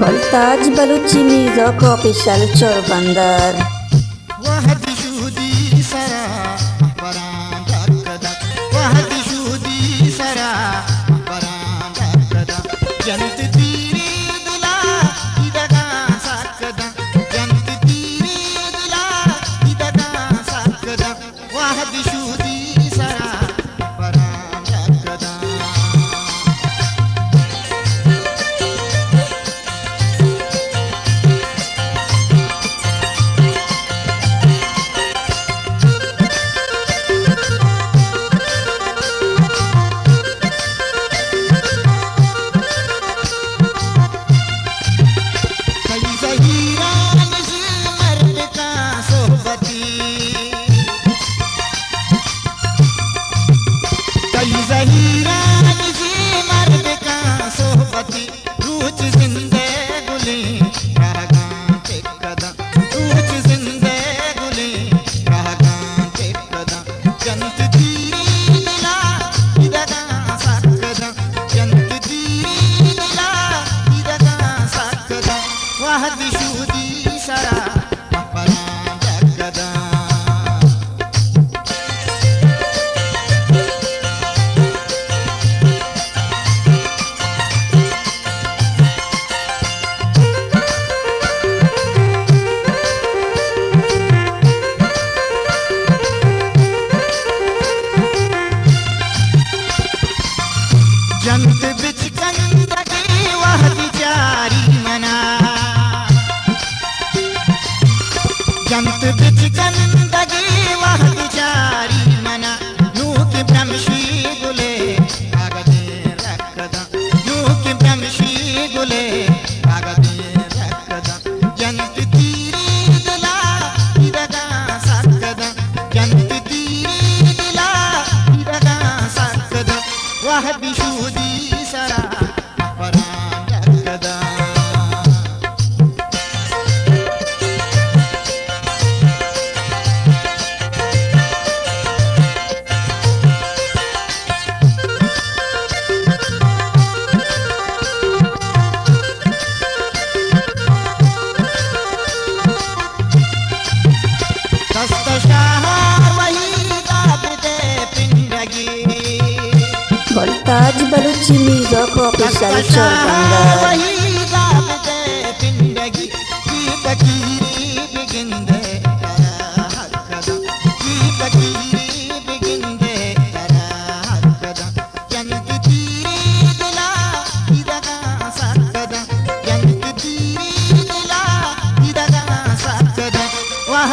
मुल्ताज Balochi music official चोरबंदर। जंत बिच कंदगी वहदी जारी मना, जंत बिच कंदगी वहदी जारी मना, नूह की ब्रह्मशी गुले कागजे रखदा, नूह की ब्रह्मशी गुले कागजे रखदा, जंत तीरी दिला इदगा सकदा, जंत तीरी दिला इदगा सकदा, वहदी शूदी सरा परान रखदा। मुल्ताज बलूची म्यूजिक ऑफिशियल चोरबंदर। वह